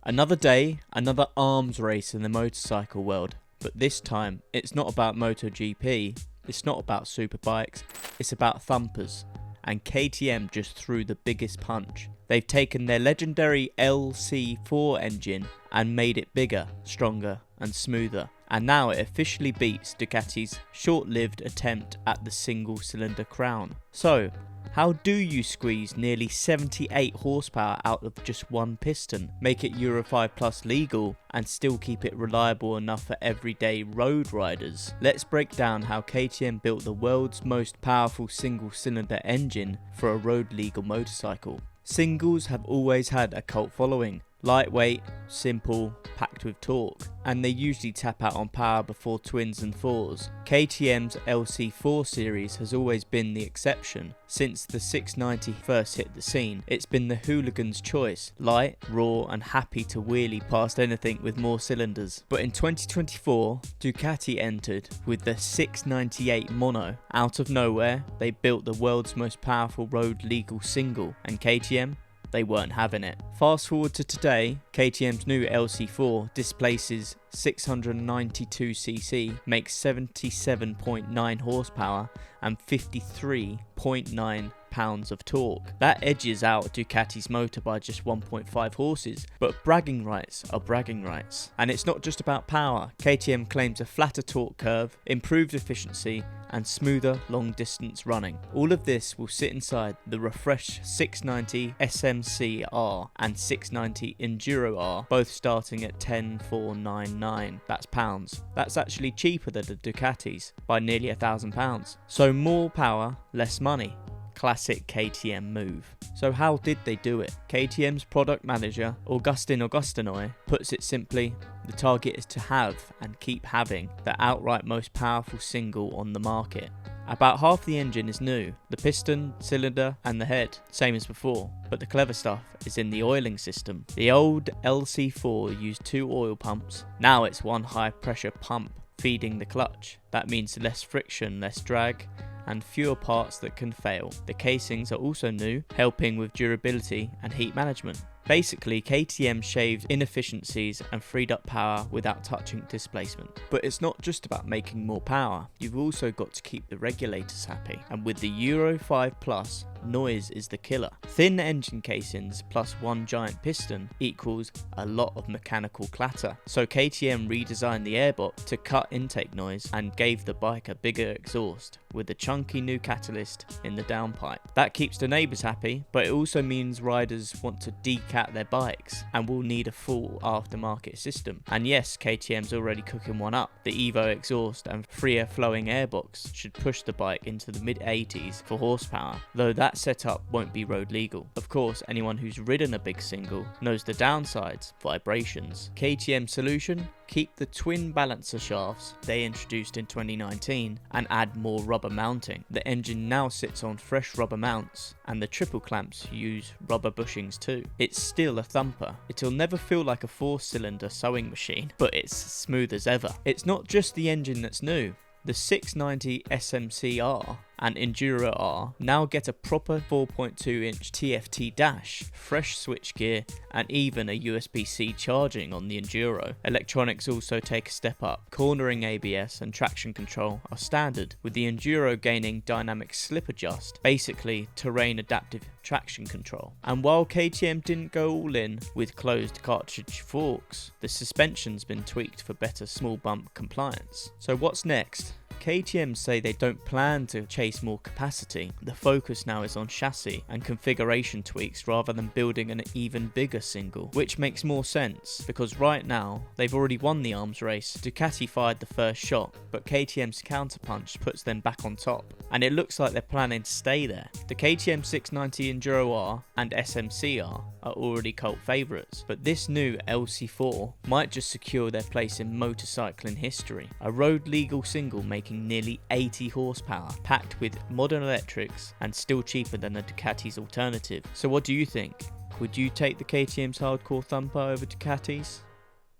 Another day, another arms race in the motorcycle world, but this time it's not about MotoGP, it's not about superbikes, it's about thumpers, and KTM just threw the biggest punch. They've taken their legendary LC4 engine and made it bigger, stronger and smoother, and now it officially beats Ducati's short-lived attempt at the single-cylinder crown. So, how do you squeeze nearly 78 horsepower out of just one piston, make it Euro 5 Plus legal, and still keep it reliable enough for everyday road riders? Let's break down how KTM built the world's most powerful single-cylinder engine for a road legal motorcycle. Singles have always had a cult following. Lightweight, simple, packed with torque, and they usually tap out on power before twins and fours. KTM's LC4 series has always been the exception. Since the 690 first hit the scene, it's been the hooligan's choice, light, raw and happy to wheelie past anything with more cylinders. But in 2024, Ducati entered with the 698 Mono. Out of nowhere, they built the world's most powerful road legal single, and KTM, they weren't having it. Fast forward to today, KTM's new LC4 displaces 692cc, makes 77.9 horsepower and 53.9 pounds of torque. That edges out Ducati's motor by just 1.5 horses, but bragging rights are bragging rights. And it's not just about power. KTM claims a flatter torque curve, improved efficiency, and smoother long distance running. All of this will sit inside the refreshed 690 SMC R and 690 Enduro R, both starting at 10,499. That's pounds. That's actually cheaper than the Ducatis by nearly £1,000. So more power, less money. Classic KTM move. So how did they do it? KTM's product manager, Augustin Augustinoy, puts it simply, the target is to have and keep having the outright most powerful single on the market. About half the engine is new, the piston, cylinder and the head, same as before, but the clever stuff is in the oiling system. The old LC4 used 2 oil pumps, now it's one high pressure pump feeding the clutch. That means less friction, less drag, and fewer parts that can fail. The casings are also new, helping with durability and heat management. Basically, KTM shaved inefficiencies and freed up power without touching displacement. But it's not just about making more power, you've also got to keep the regulators happy. And with the Euro 5 Plus, noise is the killer. Thin engine casings plus one giant piston equals a lot of mechanical clatter. So KTM redesigned the airbox to cut intake noise and gave the bike a bigger exhaust with a chunky new catalyst in the downpipe. That keeps the neighbours happy, but it also means riders want to decat their bikes and will need a full aftermarket system. And yes, KTM's already cooking one up. The Evo exhaust and freer flowing airbox should push the bike into the mid 80s for horsepower, though that setup won't be road legal. Of course, anyone who's ridden a big single knows the downsides: vibrations. KTM's solution? Keep the twin balancer shafts they introduced in 2019 and add more rubber mounting. The engine now sits on fresh rubber mounts and the triple clamps use rubber bushings too. It's still a thumper. It'll never feel like a 4-cylinder sewing machine, but it's smooth as ever. It's not just the engine that's new. The 690 SMC R and Enduro R now get a proper 4.2-inch TFT dash, fresh switchgear and even a USB-C charging on the Enduro. Electronics also take a step up. Cornering ABS and traction control are standard, with the Enduro gaining dynamic slip adjust, basically terrain adaptive traction control. And while KTM didn't go all in with closed cartridge forks, the suspension's been tweaked for better small bump compliance. So what's next? KTM say they don't plan to chase more capacity. The focus now is on chassis and configuration tweaks rather than building an even bigger single, which makes more sense because right now they've already won the arms race. Ducati fired the first shot, but KTM's counterpunch puts them back on top, and it looks like they're planning to stay there. The KTM 690 Enduro R and SMC R are already cult favourites, but this new LC4 might just secure their place in motorcycling history. A road legal single making nearly 80 horsepower, packed with modern electrics and still cheaper than the Ducati's alternative. So what do you think? Would you take the KTM's hardcore thumper over Ducati's?